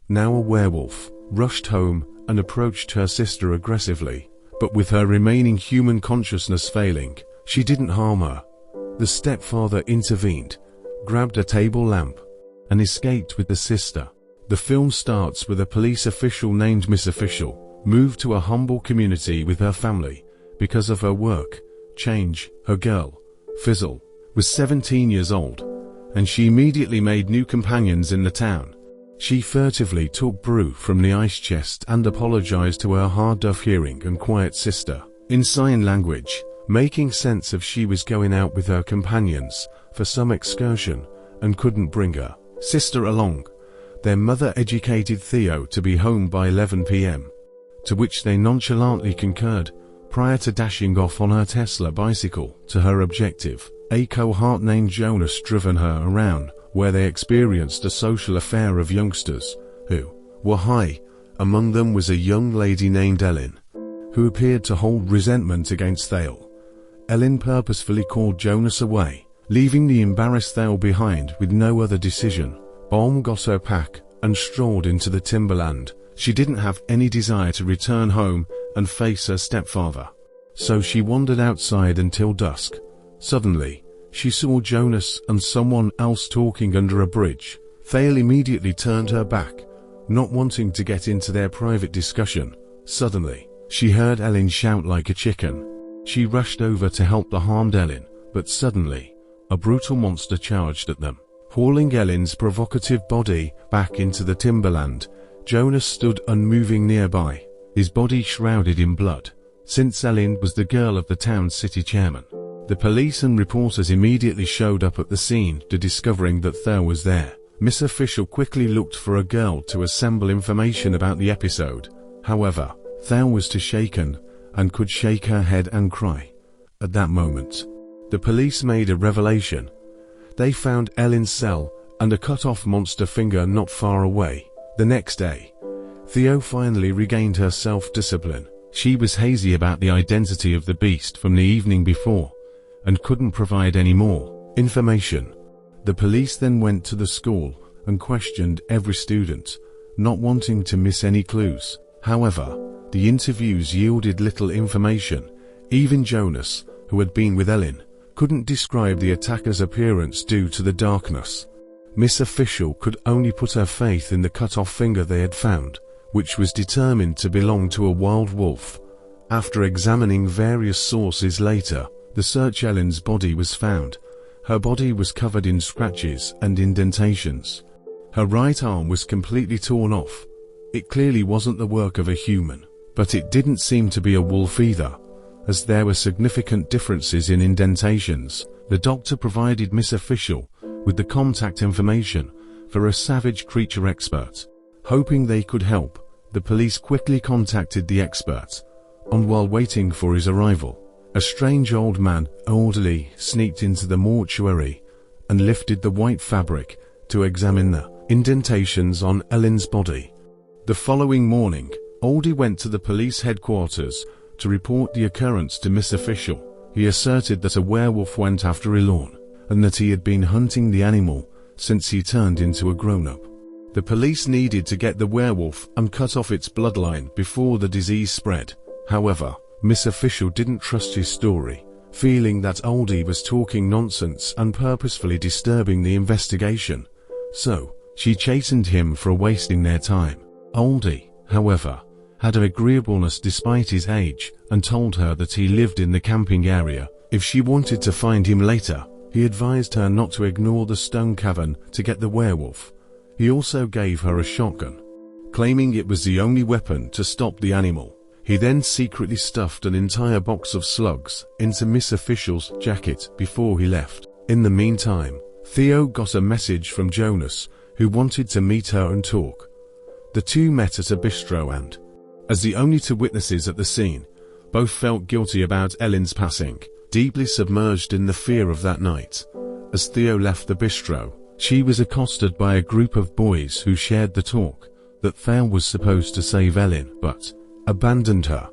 now a werewolf, rushed home and approached her sister aggressively. But with her remaining human consciousness failing, she didn't harm her. The stepfather intervened, grabbed a table lamp, and escaped with the sister. The film starts with a police official named Miss Official, moved to a humble community with her family because of her work. Change. Her girl, Fizzle, was 17 years old, and she immediately made new companions in the town. She furtively took brew from the ice chest and apologized to her hard of hearing and quiet sister in sign language, making sense of she was going out with her companions for some excursion and couldn't bring her sister along. Their mother educated Theo to be home by 11 p.m., to which they nonchalantly concurred, prior to dashing off on her Tesla bicycle to her objective. A cohort named Jonas driven her around, where they experienced a social affair of youngsters who were high. Among them was a young lady named Ellen, who appeared to hold resentment against Theo. Ellen purposefully called Jonas away, leaving the embarrassed Theo behind with no other decision. Baum got her pack and strolled into the timberland. She didn't have any desire to return home and face her stepfather, so she wandered outside until dusk. Suddenly, she saw Jonas and someone else talking under a bridge. Theo immediately turned her back, not wanting to get into their private discussion. Suddenly, she heard Ellen shout like a chicken. She rushed over to help the harmed Ellen, but suddenly, a brutal monster charged at them, hauling Ellen's provocative body back into the timberland. Jonas stood unmoving nearby, his body shrouded in blood, since Ellen was the girl of the town's city chairman. The police and reporters immediately showed up at the scene, discovering that Theo was there. Miss Official quickly looked for a girl to assemble information about the episode. However, Theo was too shaken and could shake her head and cry. At that moment, the police made a revelation. They found Ellen's cell and a cut-off monster finger not far away. The next day, Theo finally regained her self-discipline. She was hazy about the identity of the beast from the evening before, and couldn't provide any more information. The police then went to the school and questioned every student, not wanting to miss any clues. However, the interviews yielded little information. Even Jonas, who had been with Ellen, couldn't describe the attacker's appearance due to the darkness. Miss Official could only put her faith in the cut-off finger they had found, which was determined to belong to a wild wolf. After examining various sources later, the search Ellen's body was found. Her body was covered in scratches and indentations. Her right arm was completely torn off. It clearly wasn't the work of a human, but it didn't seem to be a wolf either, as there were significant differences in indentations. The doctor provided Miss Official with the contact information for a savage creature expert. Hoping they could help, the police quickly contacted the expert, and while waiting for his arrival, a strange old man, orderly, sneaked into the mortuary and lifted the white fabric to examine the indentations on Ellen's body. The following morning, Oldie went to the police headquarters to report the occurrence to Miss Official. He asserted that a werewolf went after Elorn, and that he had been hunting the animal since he turned into a grown-up. The police needed to get the werewolf and cut off its bloodline before the disease spread. However, Miss Official didn't trust his story, feeling that Oldie was talking nonsense and purposefully disturbing the investigation. So, she chastened him for wasting their time. Oldie, however, had an agreeableness despite his age, and told her that he lived in the camping area. If she wanted to find him later, he advised her not to ignore the stone cavern to get the werewolf. He also gave her a shotgun, claiming it was the only weapon to stop the animal. He then secretly stuffed an entire box of slugs into Miss Official's jacket before he left. In the meantime, Theo got a message from Jonas, who wanted to meet her and talk. The two met at a bistro and, as the only two witnesses at the scene, both felt guilty about Ellen's passing, deeply submerged in the fear of that night. As Theo left the bistro, she was accosted by a group of boys who shared the talk that Theo was supposed to save Ellen, but abandoned her.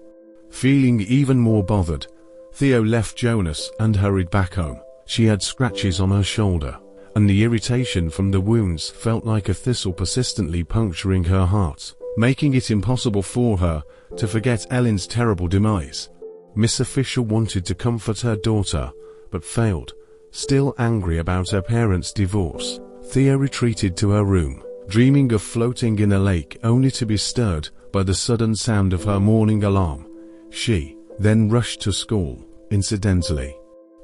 Feeling even more bothered, Theo left Jonas and hurried back home. She had scratches on her shoulder, and the irritation from the wounds felt like a thistle persistently puncturing her heart, making it impossible for her to forget Ellen's terrible demise. Miss Official wanted to comfort her daughter, but failed. Still angry about her parents' divorce, Thea retreated to her room, dreaming of floating in a lake only to be stirred by the sudden sound of her morning alarm. She then rushed to school, incidentally.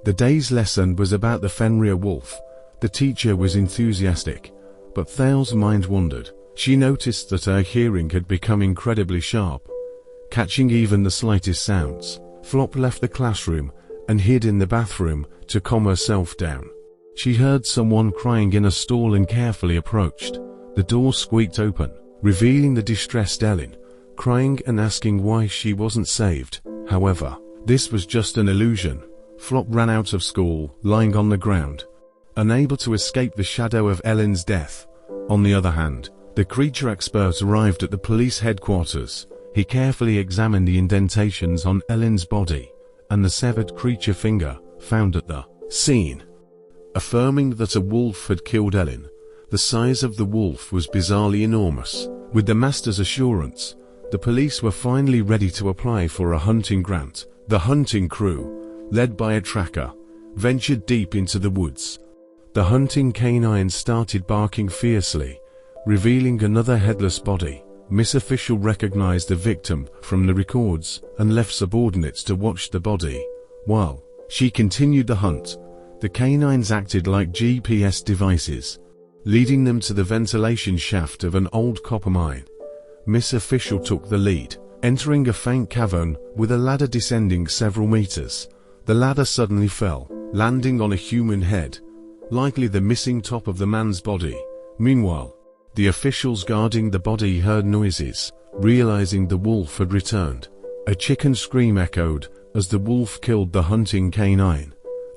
The day's lesson was about the Fenrir wolf. The teacher was enthusiastic, but Thea's mind wandered. She noticed that her hearing had become incredibly sharp, catching even the slightest sounds. Flop left the classroom and hid in the bathroom to calm herself down. She heard someone crying in a stall and carefully approached. The door squeaked open, revealing the distressed Ellen, crying and asking why she wasn't saved. However, this was just an illusion. Flop ran out of school, lying on the ground, unable to escape the shadow of Ellen's death. On the other hand, the creature expert arrived at the police headquarters. He carefully examined the indentations on Ellen's body and the severed creature finger found at the scene, affirming that a wolf had killed Ellen. The size of the wolf was bizarrely enormous. With the master's assurance, the police were finally ready to apply for a hunting grant. The hunting crew, led by a tracker, ventured deep into the woods. The hunting canine started barking fiercely, revealing another headless body. Miss Official recognized the victim from the records and left subordinates to watch the body. While she continued the hunt, the canines acted like GPS devices, leading them to the ventilation shaft of an old copper mine. Miss Official took the lead, entering a faint cavern with a ladder descending several meters. The ladder suddenly fell, landing on a human head, likely the missing top of the man's body. Meanwhile, the officials guarding the body heard noises, realizing the wolf had returned. A chicken scream echoed as the wolf killed the hunting canine.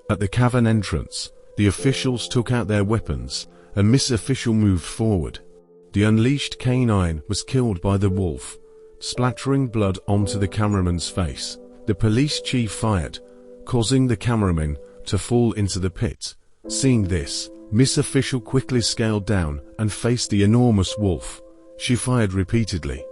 At the cavern entrance, the officials took out their weapons, and Miss Official moved forward. The unleashed canine was killed by the wolf, splattering blood onto the cameraman's face. The police chief fired, causing the cameraman to fall into the pit. Seeing this, Miss Official quickly scaled down and faced the enormous wolf. She fired repeatedly,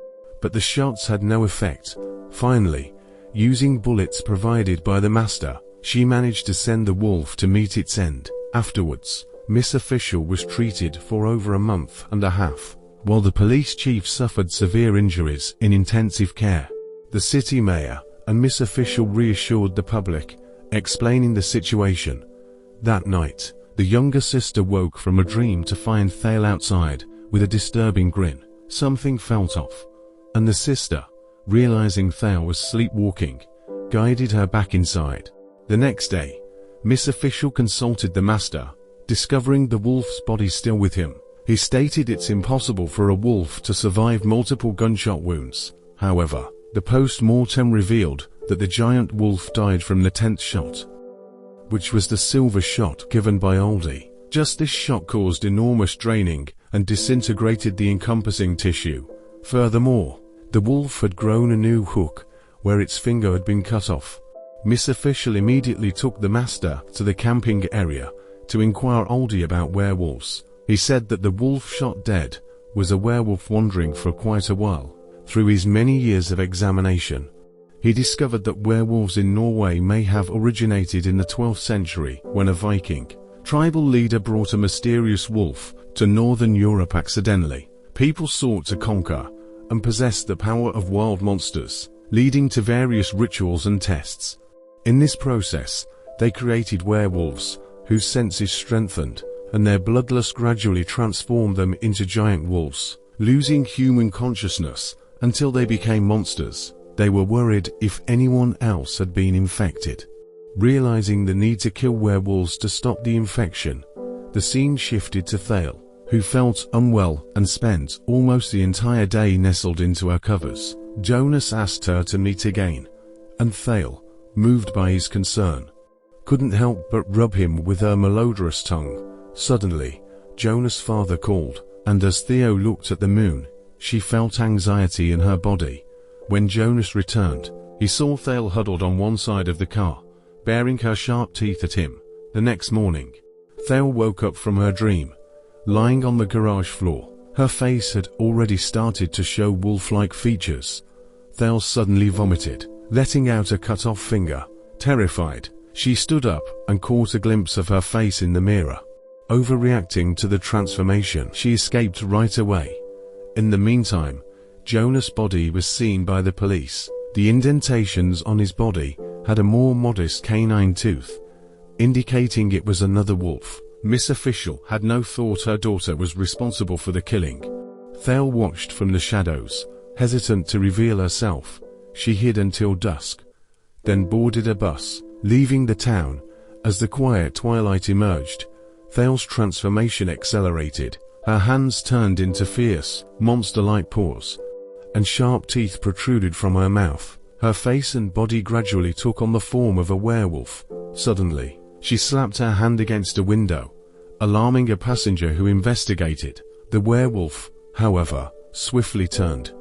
but the shots had no effect. Finally, using bullets provided by the master, she managed to send the wolf to meet its end. Afterwards, Miss Official was treated for over a month and a half, while the police chief suffered severe injuries in intensive care. The city mayor and Miss Official reassured the public, explaining the situation. That night, the younger sister woke from a dream to find Thale outside, with a disturbing grin. Something felt off, and the sister, realizing Thale was sleepwalking, guided her back inside. The next day, Miss Official consulted the master, discovering the wolf's body still with him. He stated it's impossible for a wolf to survive multiple gunshot wounds. However, the post-mortem revealed that the giant wolf died from the 10th shot, which was the silver shot given by Oldie. Just this shot caused enormous draining and disintegrated the encompassing tissue. Furthermore, the wolf had grown a new hook where its finger had been cut off. Miss Official immediately took the master to the camping area to inquire Oldie about werewolves. He said that the wolf shot dead was a werewolf wandering for quite a while. Through his many years of examination, he discovered that werewolves in Norway may have originated in the 12th century when a Viking tribal leader brought a mysterious wolf to northern Europe accidentally. People sought to conquer and possess the power of wild monsters, leading to various rituals and tests. In this process, they created werewolves whose senses strengthened, and their bloodlust gradually transformed them into giant wolves, losing human consciousness until they became monsters. They were worried if anyone else had been infected. Realizing the need to kill werewolves to stop the infection, the scene shifted to Thale, who felt unwell and spent almost the entire day nestled into her covers. Jonas asked her to meet again, and Thale, moved by his concern, couldn't help but rub him with her malodorous tongue. Suddenly, Jonas' father called, and as Theo looked at the moon, she felt anxiety in her body. When Jonas returned, he saw Thale huddled on one side of the car, baring her sharp teeth at him. The next morning, Thale woke up from her dream, lying on the garage floor. Her face had already started to show wolf-like features. Thale suddenly vomited, letting out a cut-off finger. Terrified, she stood up and caught a glimpse of her face in the mirror. Overreacting to the transformation, she escaped right away. In the meantime, Jonas' body was seen by the police. The indentations on his body had a more modest canine tooth, indicating it was another wolf. Miss Official had no thought her daughter was responsible for the killing. Thale watched from the shadows, hesitant to reveal herself. She hid until dusk, then boarded a bus, leaving the town. As the quiet twilight emerged, Thale's transformation accelerated. Her hands turned into fierce, monster-like paws, and sharp teeth protruded from her mouth. Her face and body gradually took on the form of a werewolf. Suddenly, she slapped her hand against a window, alarming a passenger who investigated. The werewolf, however, swiftly turned,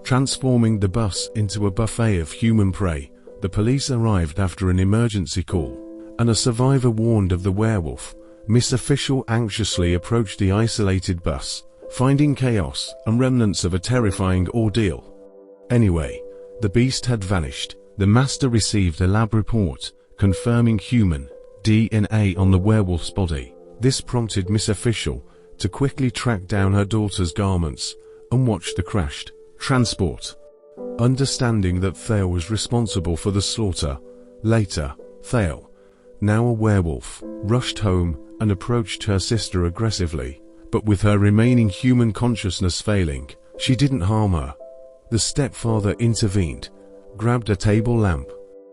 transforming the bus into a buffet of human prey. The police arrived after an emergency call, and a survivor warned of the werewolf. Miss Official anxiously approached the isolated bus, finding chaos and remnants of a terrifying ordeal. Anyway, the beast had vanished. The master received a lab report confirming human DNA on the werewolf's body. This prompted Miss Official to quickly track down her daughter's garments and watch the crashed transport. Understanding that Thale was responsible for the slaughter, later, Thale, now a werewolf, rushed home and approached her sister aggressively. But with her remaining human consciousness failing, she didn't harm her. The stepfather intervened, grabbed a table lamp,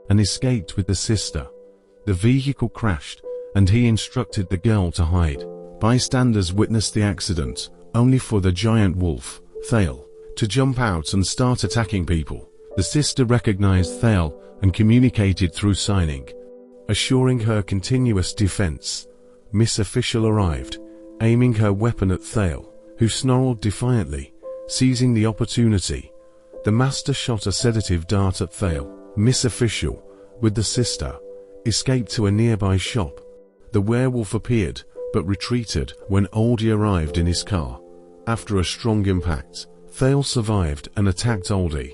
and escaped with the sister. The vehicle crashed, and he instructed the girl to hide. Bystanders witnessed the accident, only for the giant wolf, Thale, to jump out and start attacking people. The sister recognized Thale and communicated through signing, assuring her continuous defense. Miss Official arrived, aiming her weapon at Thale, who snarled defiantly, seizing the opportunity. The master shot a sedative dart at Thale. Miss Official, with the sister, escaped to a nearby shop. The werewolf appeared, but retreated when Oldie arrived in his car. After a strong impact, Thale survived and attacked Oldie,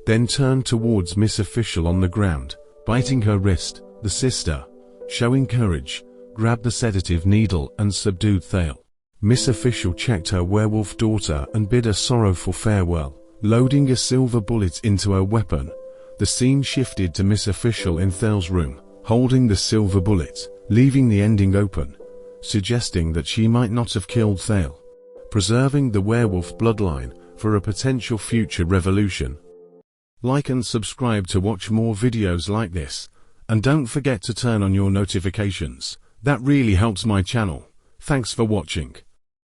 then turned towards Miss Official on the ground, biting her wrist. The sister, showing courage, grabbed the sedative needle and subdued Thale. Miss Official checked her werewolf daughter and bid a sorrowful farewell, loading a silver bullet into her weapon. The scene shifted to Miss Official in Thale's room, holding the silver bullet, leaving the ending open, suggesting that she might not have killed Thale, preserving the werewolf bloodline for a potential future revolution. Like and subscribe to watch more videos like this, and don't forget to turn on your notifications. That really helps my channel. Thanks for watching.